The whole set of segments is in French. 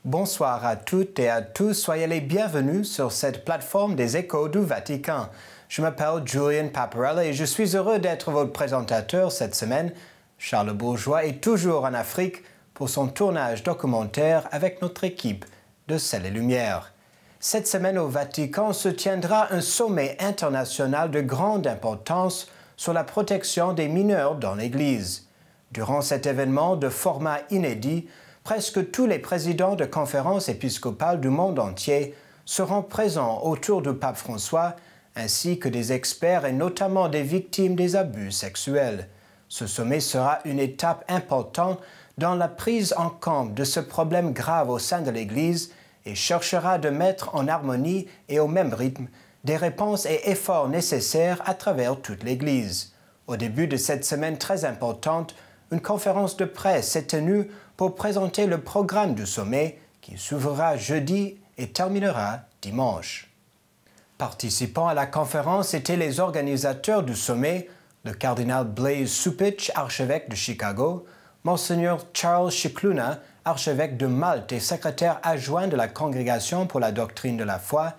Bonsoir à toutes et à tous, soyez les bienvenus sur cette plateforme des Échos du Vatican. Je m'appelle Julian Paparella et je suis heureux d'être votre présentateur cette semaine. Charles Bourgeois est toujours en Afrique pour son tournage documentaire avec notre équipe de Ciel et Lumière. Cette semaine au Vatican se tiendra un sommet international de grande importance sur la protection des mineurs dans l'Église. Durant cet événement de format inédit, presque tous les présidents de conférences épiscopales du monde entier seront présents autour du pape François, ainsi que des experts et notamment des victimes des abus sexuels. Ce sommet sera une étape importante dans la prise en compte de ce problème grave au sein de l'Église et cherchera de mettre en harmonie et au même rythme des réponses et efforts nécessaires à travers toute l'Église. Au début de cette semaine très importante, une conférence de presse s'est tenue pour présenter le programme du sommet qui s'ouvrira jeudi et terminera dimanche. Participant à la conférence étaient les organisateurs du sommet, le cardinal Blaise Cupich, archevêque de Chicago, Monseigneur Charles Scicluna, archevêque de Malte et secrétaire adjoint de la Congrégation pour la doctrine de la foi,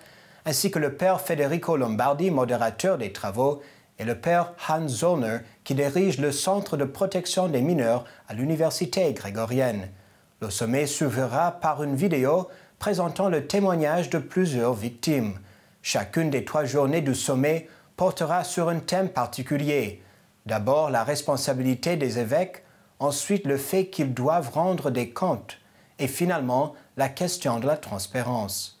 ainsi que le père Federico Lombardi, modérateur des travaux, et le père Hans Zollner, qui dirige le Centre de protection des mineurs à l'Université grégorienne. Le sommet s'ouvrira par une vidéo présentant le témoignage de plusieurs victimes. Chacune des 3 journées du sommet portera sur un thème particulier. D'abord, la responsabilité des évêques, ensuite le fait qu'ils doivent rendre des comptes, et finalement, la question de la transparence.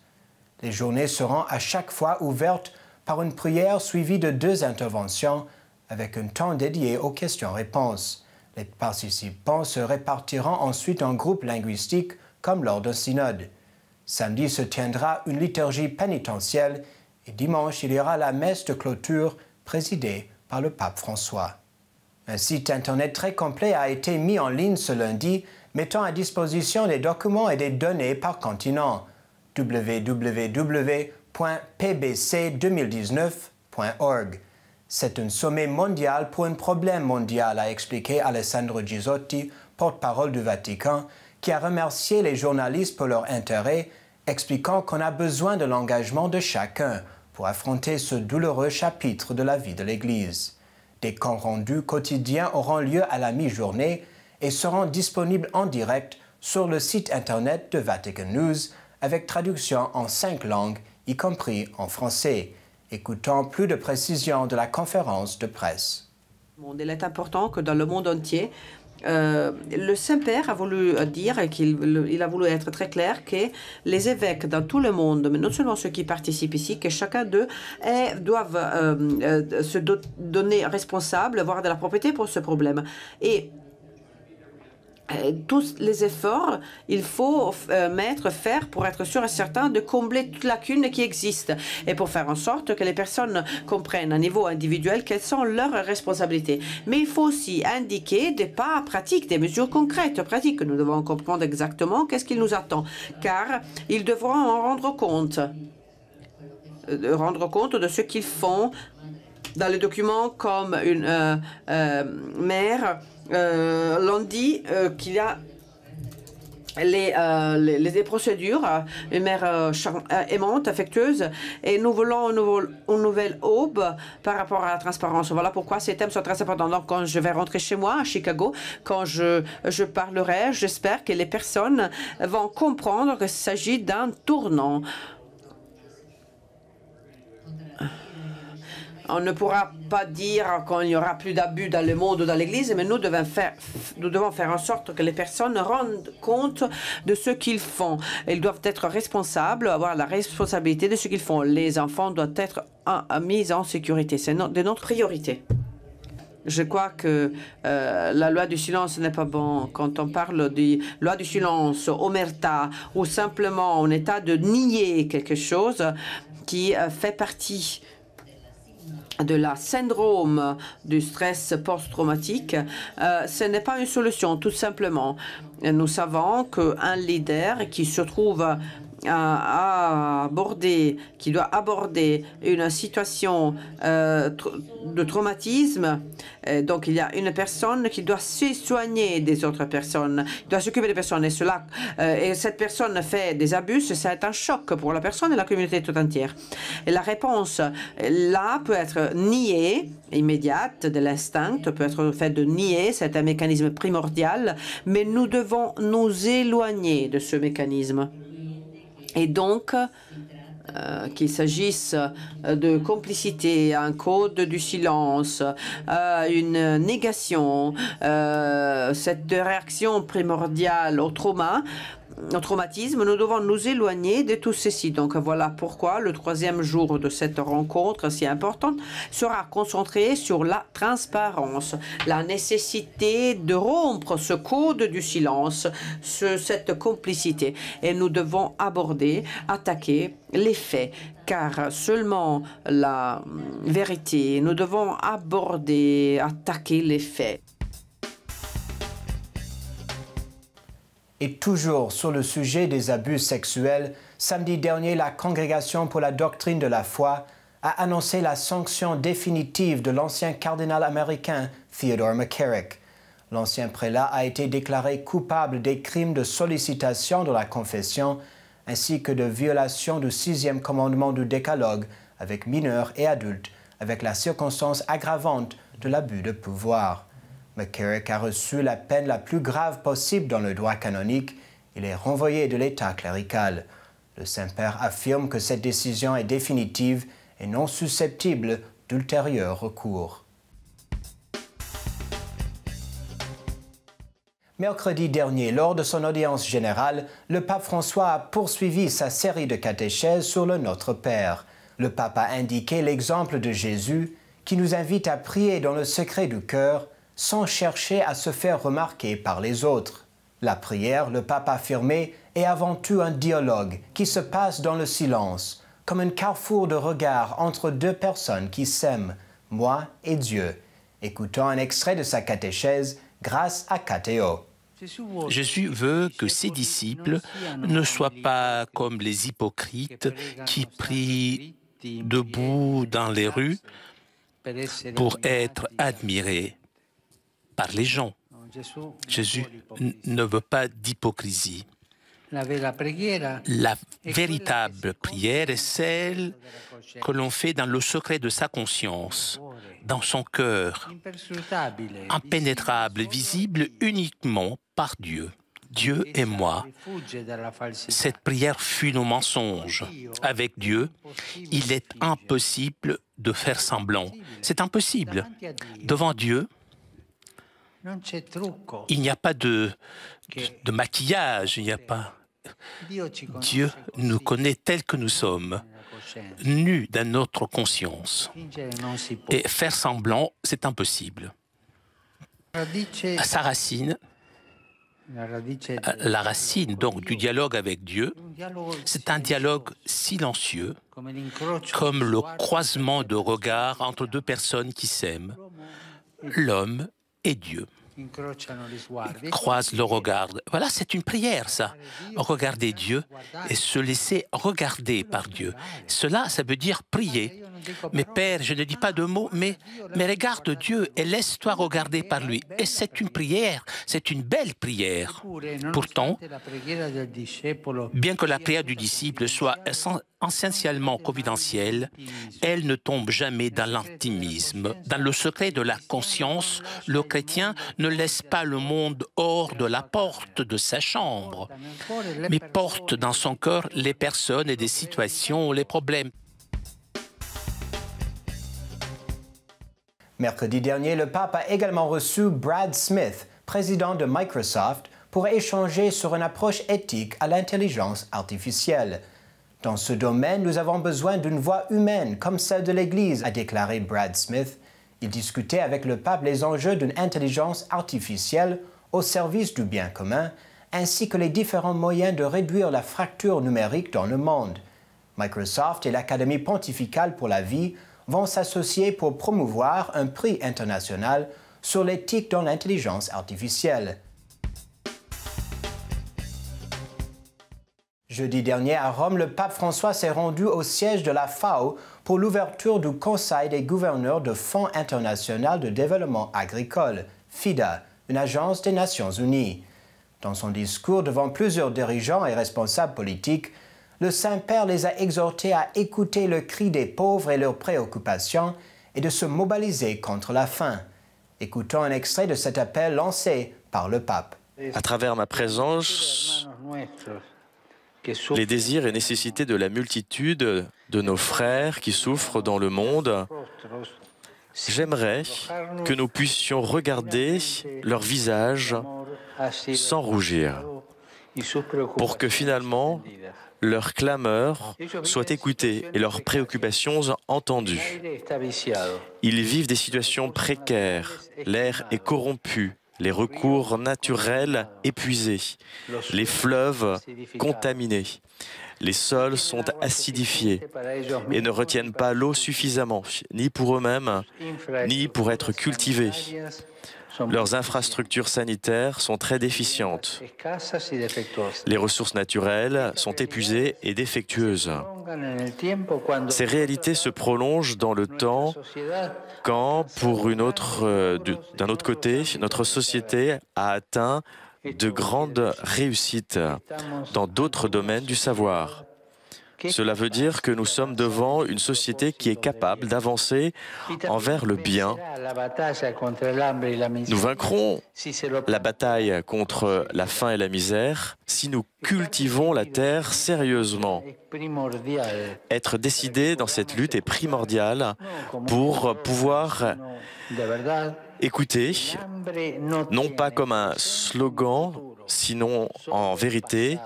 Les journées seront à chaque fois ouvertes par une prière suivie de 2 interventions, avec un temps dédié aux questions-réponses. Les participants se répartiront ensuite en groupes linguistiques, comme lors d'un synode. Samedi se tiendra une liturgie pénitentielle et dimanche, il y aura la messe de clôture présidée par le pape François. Un site Internet très complet a été mis en ligne ce lundi, mettant à disposition des documents et des données par continent. www.pbc2019.org. C'est un sommet mondial pour un problème mondial, a expliqué Alessandro Gisotti, porte-parole du Vatican, qui a remercié les journalistes pour leur intérêt, expliquant qu'on a besoin de l'engagement de chacun pour affronter ce douloureux chapitre de la vie de l'Église. Des comptes rendus quotidiens auront lieu à la mi-journée et seront disponibles en direct sur le site Internet de Vatican News, avec traduction en 5 langues, y compris en français. Écoutons plus de précisions de la conférence de presse. Il est important que dans le monde entier, le Saint-Père a voulu dire, qu'il a voulu être très clair, que les évêques dans tout le monde, mais non seulement ceux qui participent ici, que chacun d'eux doivent se donner responsable, avoir de la propriété pour ce problème. Et tous les efforts, il faut faire pour être sûr et certain de combler toute lacune qui existe et pour faire en sorte que les personnes comprennent à niveau individuel quelles sont leurs responsabilités. Mais il faut aussi indiquer des pas pratiques, des mesures concrètes, pratiques. Nous devons comprendre exactement qu'est-ce qu'il nous attend, car ils devront en rendre compte de ce qu'ils font dans les documents comme une mère. L'on dit qu'il y a les procédures, une mère aimante, affectueuse, et nous voulons une nouvelle aube par rapport à la transparence. Voilà pourquoi ces thèmes sont très importants. Donc, quand je vais rentrer chez moi, à Chicago, quand je parlerai, j'espère que les personnes vont comprendre qu'il s'agit d'un tournant. On ne pourra pas dire qu'il n'y aura plus d'abus dans le monde ou dans l'Église, mais nous devons faire en sorte que les personnes rendent compte de ce qu'ils font. Ils doivent être responsables, avoir la responsabilité de ce qu'ils font. Les enfants doivent être mis en sécurité. C'est de notre priorité. Je crois que la loi du silence n'est pas bon. Quand on parle de loi du silence, omerta, ou simplement en état de nier quelque chose qui fait partie de la syndrome du stress post-traumatique, ce n'est pas une solution, tout simplement. Nous savons qu'un leader qui se trouve qui doit aborder une situation de traumatisme, donc il y a une personne qui doit se soigner des autres personnes, doit s'occuper des personnes, et cette personne fait des abus, c'est un choc pour la personne et la communauté tout entière. Et la réponse, là, peut être niée, immédiate, de l'instinct, peut être fait de nier, c'est un mécanisme primordial, mais nous devons nous éloigner de ce mécanisme. Et donc, qu'il s'agisse de complicité, un code du silence, une négation, cette réaction primordiale au traumatisme, nous devons nous éloigner de tout ceci. Donc voilà pourquoi le troisième jour de cette rencontre si importante sera concentré sur la transparence, la nécessité de rompre ce code du silence, cette complicité. Et nous devons attaquer les faits, car seulement la vérité, nous devons attaquer les faits. Et toujours sur le sujet des abus sexuels, samedi dernier, la Congrégation pour la doctrine de la foi a annoncé la sanction définitive de l'ancien cardinal américain Theodore McCarrick. L'ancien prélat a été déclaré coupable des crimes de sollicitation de la confession ainsi que de violation du 6e commandement du décalogue avec mineurs et adultes, avec la circonstance aggravante de l'abus de pouvoir. McCarrick a reçu la peine la plus grave possible dans le droit canonique. Il est renvoyé de l'état clérical. Le Saint-Père affirme que cette décision est définitive et non susceptible d'ultérieurs recours. Mercredi dernier, lors de son audience générale, le pape François a poursuivi sa série de catéchèses sur le Notre Père. Le pape a indiqué l'exemple de Jésus qui nous invite à prier dans le secret du cœur sans chercher à se faire remarquer par les autres. La prière, le pape a affirmé, est avant tout un dialogue qui se passe dans le silence, comme un carrefour de regards entre deux personnes qui s'aiment, moi et Dieu. Écoutons un extrait de sa catéchèse grâce à Catéo. Jésus veut que ses disciples ne soient pas comme les hypocrites qui prient debout dans les rues pour être admirés par les gens. Jésus ne veut pas d'hypocrisie. La véritable prière est celle que l'on fait dans le secret de sa conscience, dans son cœur, impénétrable et visible uniquement par Dieu. Dieu et moi. Cette prière fuit nos mensonges. Avec Dieu, il est impossible de faire semblant. C'est impossible. Devant Dieu, il n'y a pas de maquillage, il n'y a pas. Dieu nous connaît tels que nous sommes, nus dans notre conscience. Et faire semblant, c'est impossible. Sa racine, la racine donc du dialogue avec Dieu, c'est un dialogue silencieux, comme le croisement de regards entre deux personnes qui s'aiment, l'homme et Dieu. Croise le regard. Voilà, c'est une prière, ça. Regarder Dieu et se laisser regarder par Dieu. Cela, ça veut dire prier. Mais Père, je ne dis pas de mots, mais regarde Dieu et laisse-toi regarder par lui. Et c'est une prière, c'est une belle prière. Pourtant, bien que la prière du disciple soit essentiellement confidentielle, elle ne tombe jamais dans l'intimisme. Dans le secret de la conscience, le chrétien ne laisse pas le monde hors de la porte de sa chambre, mais porte dans son cœur les personnes et des situations, les problèmes. Mercredi dernier, le pape a également reçu Brad Smith, président de Microsoft, pour échanger sur une approche éthique à l'intelligence artificielle. Dans ce domaine, nous avons besoin d'une voix humaine comme celle de l'Église, a déclaré Brad Smith. Il discutait avec le pape les enjeux d'une intelligence artificielle au service du bien commun, ainsi que les différents moyens de réduire la fracture numérique dans le monde. Microsoft et l'Académie pontificale pour la vie vont s'associer pour promouvoir un prix international sur l'éthique dans l'intelligence artificielle. Jeudi dernier, à Rome, le pape François s'est rendu au siège de la FAO pour l'ouverture du Conseil des gouverneurs du Fonds international de développement agricole, FIDA, une agence des Nations unies. Dans son discours devant plusieurs dirigeants et responsables politiques, le Saint-Père les a exhortés à écouter le cri des pauvres et leurs préoccupations et de se mobiliser contre la faim. Écoutons un extrait de cet appel lancé par le pape. À travers ma présence, les désirs et nécessités de la multitude de nos frères qui souffrent dans le monde, j'aimerais que nous puissions regarder leur visage sans rougir, pour que finalement leurs clameurs soient écoutées et leurs préoccupations entendues. Ils vivent des situations précaires, l'air est corrompu, les recours naturels épuisés, les fleuves contaminés, les sols sont acidifiés et ne retiennent pas l'eau suffisamment, ni pour eux-mêmes, ni pour être cultivés. Leurs infrastructures sanitaires sont très déficientes. Les ressources naturelles sont épuisées et défectueuses. Ces réalités se prolongent dans le temps quand, d'un autre côté, notre société a atteint de grandes réussites dans d'autres domaines du savoir. Cela veut dire que nous sommes devant une société qui est capable d'avancer envers le bien. Nous vaincrons la bataille contre la faim et la misère si nous cultivons la terre sérieusement. Être décidé dans cette lutte est primordial pour pouvoir écouter, non pas comme un slogan, sinon en vérité,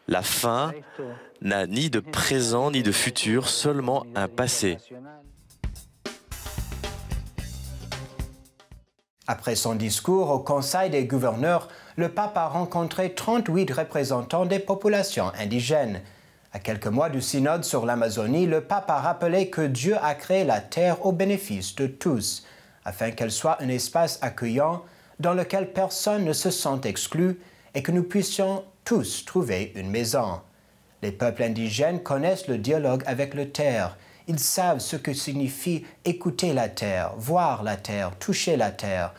la faim n'a ni de présent ni de futur, seulement un passé. Après son discours au Conseil des gouverneurs, le pape a rencontré 38 représentants des populations indigènes. À quelques mois du synode sur l'Amazonie, le pape a rappelé que Dieu a créé la terre au bénéfice de tous, afin qu'elle soit un espace accueillant dans lequel personne ne se sente exclu et que nous puissions tous trouver une maison. Les peuples indigènes connaissent le dialogue avec la terre. Ils savent ce que signifie écouter la terre, voir la terre, toucher la terre.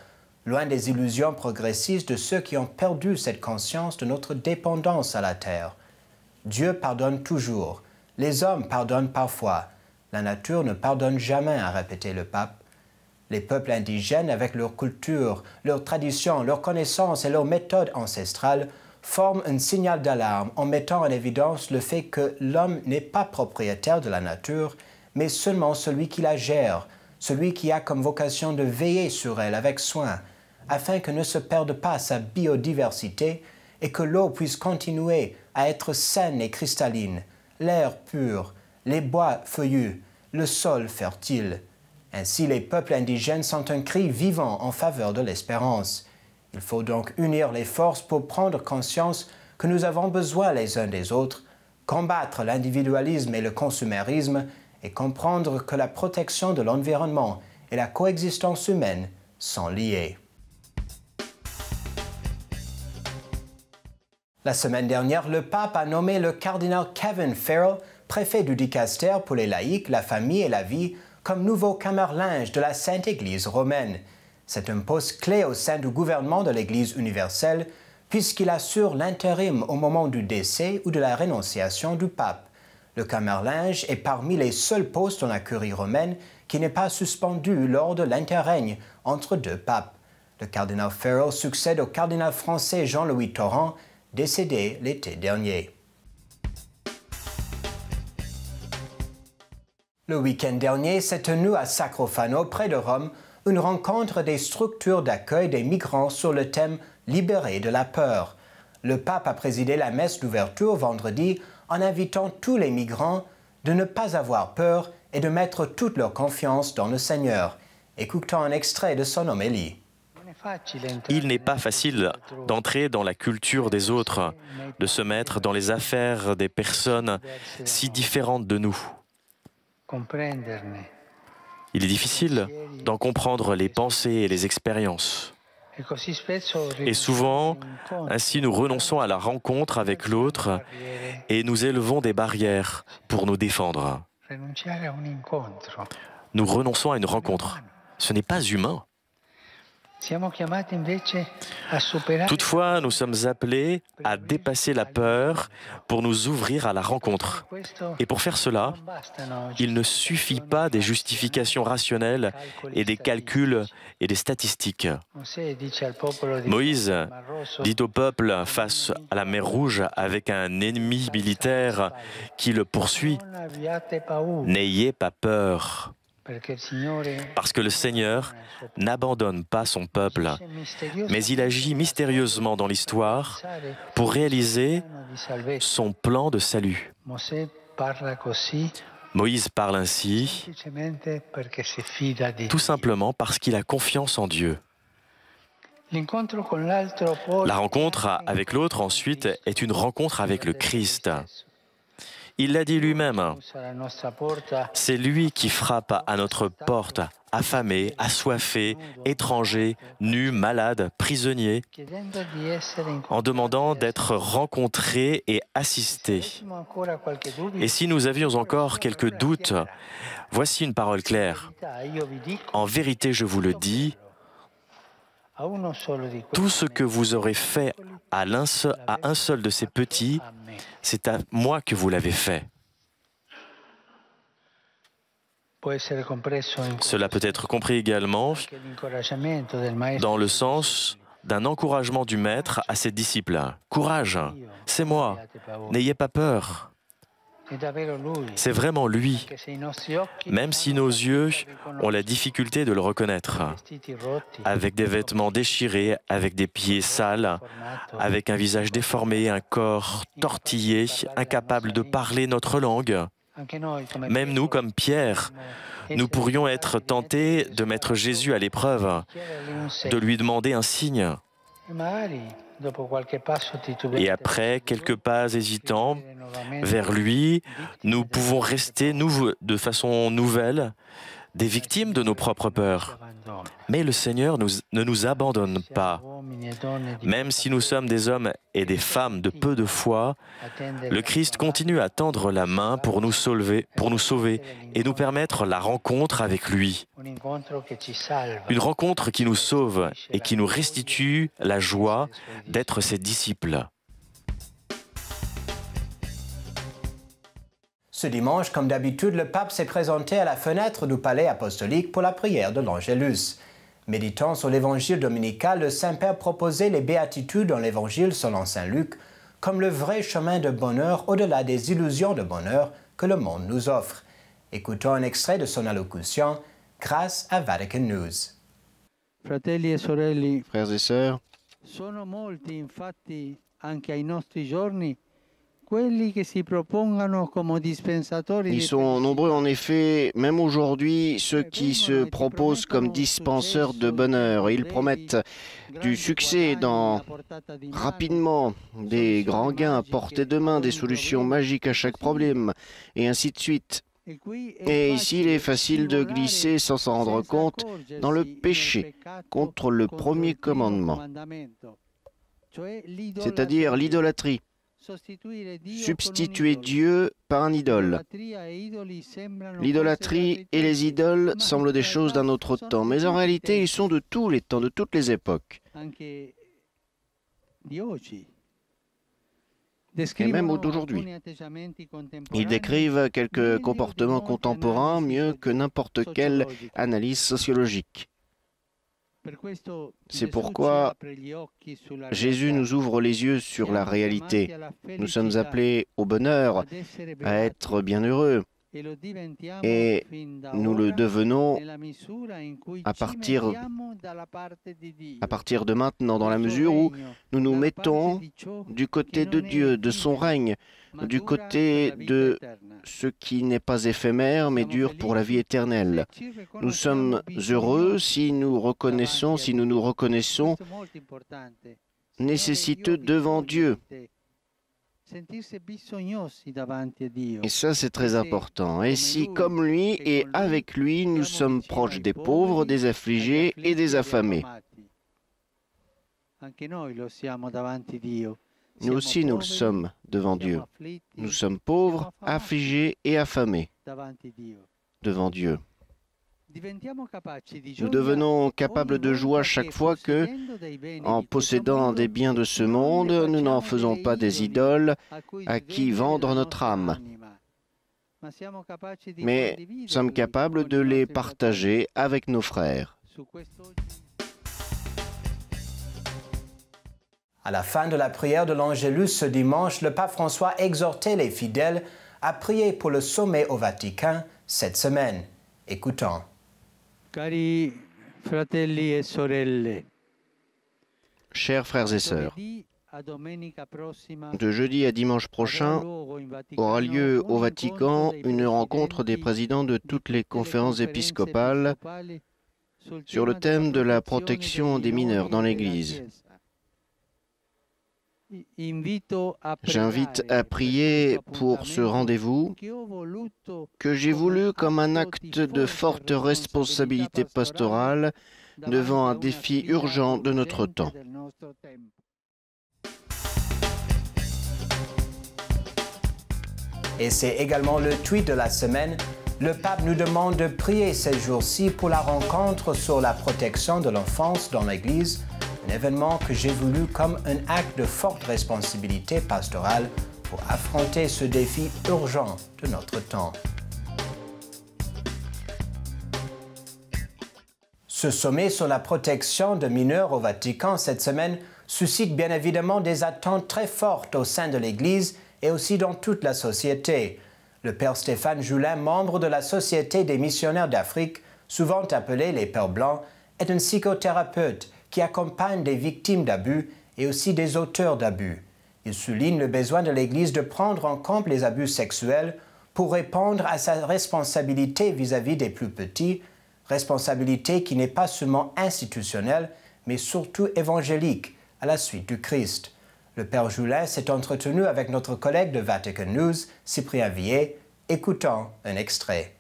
Loin des illusions progressistes de ceux qui ont perdu cette conscience de notre dépendance à la terre. Dieu pardonne toujours. Les hommes pardonnent parfois. La nature ne pardonne jamais, a répété le pape. Les peuples indigènes, avec leur culture, leurs traditions, leurs connaissances et leurs méthodes ancestrales, forment un signal d'alarme en mettant en évidence le fait que l'homme n'est pas propriétaire de la nature, mais seulement celui qui la gère, celui qui a comme vocation de veiller sur elle avec soin, afin que ne se perde pas sa biodiversité et que l'eau puisse continuer à être saine et cristalline, l'air pur, les bois feuillus, le sol fertile. Ainsi, les peuples indigènes sont un cri vivant en faveur de l'espérance. Il faut donc unir les forces pour prendre conscience que nous avons besoin les uns des autres, combattre l'individualisme et le consumérisme et comprendre que la protection de l'environnement et la coexistence humaine sont liées. La semaine dernière, le pape a nommé le cardinal Kevin Farrell, préfet du Dicaster pour les laïcs, la famille et la vie, comme nouveau camarlinge de la Sainte Église romaine. C'est un poste clé au sein du gouvernement de l'Église universelle, puisqu'il assure l'intérim au moment du décès ou de la rénonciation du pape. Le camarlinge est parmi les seuls postes dans la curie romaine qui n'est pas suspendu lors de l'interrègne entre deux papes. Le cardinal Farrell succède au cardinal français Jean-Louis Torrent, décédé l'été dernier. Le week-end dernier s'est tenue à Sacrofano, près de Rome, une rencontre des structures d'accueil des migrants sur le thème « Libérés de la peur ». Le pape a présidé la messe d'ouverture vendredi en invitant tous les migrants de ne pas avoir peur et de mettre toute leur confiance dans le Seigneur. Écoutons un extrait de son homélie. Il n'est pas facile d'entrer dans la culture des autres, de se mettre dans les affaires des personnes si différentes de nous. Il est difficile d'en comprendre les pensées et les expériences. Et souvent, ainsi nous renonçons à la rencontre avec l'autre et nous élevons des barrières pour nous défendre. Nous renonçons à une rencontre. Ce n'est pas humain. Toutefois, nous sommes appelés à dépasser la peur pour nous ouvrir à la rencontre. Et pour faire cela, il ne suffit pas des justifications rationnelles et des calculs et des statistiques. Moïse dit au peuple face à la mer Rouge avec un ennemi militaire qui le poursuit, « N'ayez pas peur ». Parce que le Seigneur n'abandonne pas son peuple, mais il agit mystérieusement dans l'histoire pour réaliser son plan de salut. Moïse parle ainsi, tout simplement parce qu'il a confiance en Dieu. La rencontre avec l'autre, ensuite, est une rencontre avec le Christ. Il l'a dit lui-même, c'est lui qui frappe à notre porte, affamé, assoiffé, étranger, nu, malade, prisonnier, en demandant d'être rencontré et assisté. Et si nous avions encore quelques doutes, voici une parole claire. En vérité, je vous le dis, tout ce que vous aurez fait à un seul de ces petits, c'est à moi que vous l'avez fait. Cela peut être compris également dans le sens d'un encouragement du Maître à ses disciples. Courage, c'est moi, n'ayez pas peur. C'est vraiment lui, même si nos yeux ont la difficulté de le reconnaître, avec des vêtements déchirés, avec des pieds sales, avec un visage déformé, un corps tortillé, incapable de parler notre langue. Même nous, comme Pierre, nous pourrions être tentés de mettre Jésus à l'épreuve, de lui demander un signe. Et après quelques pas hésitants vers lui, nous pouvons rester, nous, de façon nouvelle, des victimes de nos propres peurs. Mais le Seigneur ne nous abandonne pas. Même si nous sommes des hommes et des femmes de peu de foi, le Christ continue à tendre la main pour nous sauver et nous permettre la rencontre avec lui. Une rencontre qui nous sauve et qui nous restitue la joie d'être ses disciples. Ce dimanche, comme d'habitude, le pape s'est présenté à la fenêtre du palais apostolique pour la prière de l'Angélus. Méditant sur l'évangile dominical, le Saint-Père proposait les béatitudes dans l'évangile selon Saint Luc comme le vrai chemin de bonheur au-delà des illusions de bonheur que le monde nous offre. Écoutons un extrait de son allocution grâce à Vatican News. Fratelli e sorelle, Frères et sœurs, sono molti infatti anche ai nostri giorni quelli che si propongano come dispensatori. ils sont nombreux en effet, même aujourd'hui, ceux qui se proposent comme dispenseurs de bonheur. Ils promettent du succès rapidement, des grands gains à portée de main, des solutions magiques à chaque problème, et ainsi de suite. Et ici, il est facile de glisser sans s'en rendre compte dans le péché contre le premier commandement, c'est-à-dire l'idolâtrie. Substituer Dieu par un idole. L'idolâtrie et les idoles semblent des choses d'un autre temps, mais en réalité, ils sont de tous les temps, de toutes les époques. Et même d'aujourd'hui. Ils décrivent quelques comportements contemporains mieux que n'importe quelle analyse sociologique. C'est pourquoi Jésus nous ouvre les yeux sur la réalité. Nous sommes appelés au bonheur, à être bienheureux. Et nous le devenons à partir de maintenant, dans la mesure où nous nous mettons du côté de Dieu, de son règne, du côté de ce qui n'est pas éphémère, mais dure pour la vie éternelle. Nous sommes heureux si nous nous reconnaissons nécessiteux devant Dieu. Et ça, c'est très important. Et si, comme lui et avec lui, nous sommes proches des pauvres, des affligés et des affamés. Nous aussi, nous le sommes devant Dieu. Nous sommes pauvres, affligés et affamés devant Dieu. Nous devenons capables de joie chaque fois que, en possédant des biens de ce monde, nous n'en faisons pas des idoles à qui vendre notre âme. Mais nous sommes capables de les partager avec nos frères. À la fin de la prière de l'Angélus ce dimanche, le pape François exhortait les fidèles à prier pour le sommet au Vatican cette semaine. Écoutons. Cari fratelli e sorelle, Chers frères et sœurs, de jeudi à dimanche prochain aura lieu au Vatican une rencontre des présidents de toutes les conférences épiscopales sur le thème de la protection des mineurs dans l'Église. J'invite à prier pour ce rendez-vous que j'ai voulu comme un acte de forte responsabilité pastorale devant un défi urgent de notre temps. Et c'est également le tweet de la semaine. Le pape nous demande de prier ces jours-ci pour la rencontre sur la protection de l'enfance dans l'Église, un événement que j'ai voulu comme un acte de forte responsabilité pastorale pour affronter ce défi urgent de notre temps. Ce sommet sur la protection de mineurs au Vatican cette semaine suscite bien évidemment des attentes très fortes au sein de l'Église et aussi dans toute la société. Le père Stéphane Joulin, membre de la Société des missionnaires d'Afrique, souvent appelé les Pères Blancs, est un psychothérapeute qui accompagne des victimes d'abus et aussi des auteurs d'abus. Il souligne le besoin de l'Église de prendre en compte les abus sexuels pour répondre à sa responsabilité vis-à-vis des plus petits, responsabilité qui n'est pas seulement institutionnelle, mais surtout évangélique, à la suite du Christ. Le père Joulin s'est entretenu avec notre collègue de Vatican News, Cyprien Villet. Écoutons un extrait.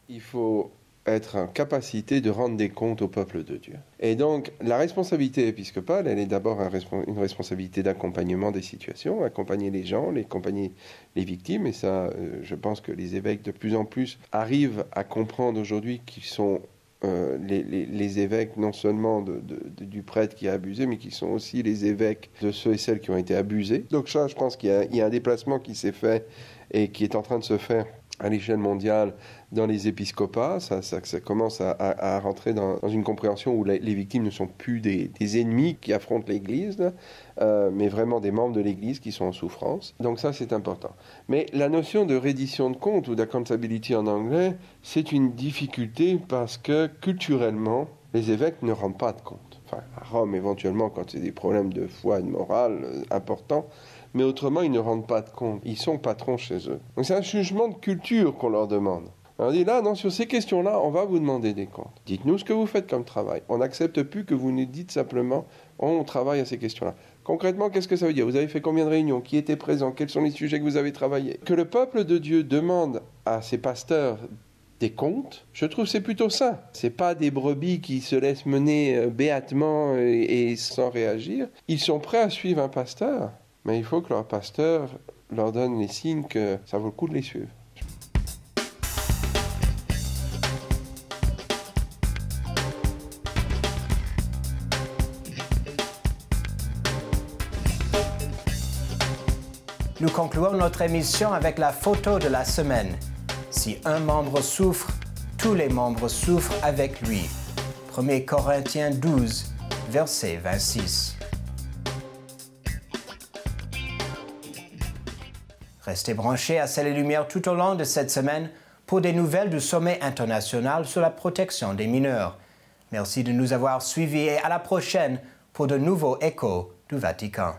Il faut être en capacité de rendre des comptes au peuple de Dieu. Et donc, la responsabilité épiscopale, elle est d'abord une responsabilité d'accompagnement des situations, accompagner les gens, accompagner les victimes. Et ça, je pense que les évêques de plus en plus arrivent à comprendre aujourd'hui qu'ils sont les évêques non seulement du prêtre qui a abusé, mais qui sont aussi les évêques de ceux et celles qui ont été abusés. Donc ça, je pense qu'il y a un déplacement qui s'est fait et qui est en train de se faire à l'échelle mondiale dans les épiscopats. Ça commence à rentrer dans une compréhension où les victimes ne sont plus des ennemis qui affrontent l'Église, mais vraiment des membres de l'Église qui sont en souffrance. Donc ça, c'est important. Mais la notion de reddition de compte ou d'accountability en anglais, c'est une difficulté parce que culturellement, les évêques ne rendent pas de compte. Enfin, à Rome, éventuellement, quand c'est des problèmes de foi et de morale importants, mais autrement, ils ne rendent pas de compte. Ils sont patrons chez eux. Donc c'est un changement de culture qu'on leur demande. On dit là, non, sur ces questions-là, on va vous demander des comptes. Dites-nous ce que vous faites comme travail. On n'accepte plus que vous nous dites simplement, on travaille à ces questions-là. Concrètement, qu'est-ce que ça veut dire? Vous avez fait combien de réunions? Qui était présent? Quels sont les sujets que vous avez travaillés? Que le peuple de Dieu demande à ses pasteurs des comptes, je trouve que c'est plutôt ça. C'est pas des brebis qui se laissent mener béatement et sans réagir. Ils sont prêts à suivre un pasteur. Mais il faut que leur pasteur leur donne les signes que ça vaut le coup de les suivre. Nous concluons notre émission avec la photo de la semaine. Si un membre souffre, tous les membres souffrent avec lui. 1 Corinthiens 12, verset 26. Restez branchés à Ciel et Lumière tout au long de cette semaine pour des nouvelles du sommet international sur la protection des mineurs. Merci de nous avoir suivis et à la prochaine pour de nouveaux échos du Vatican.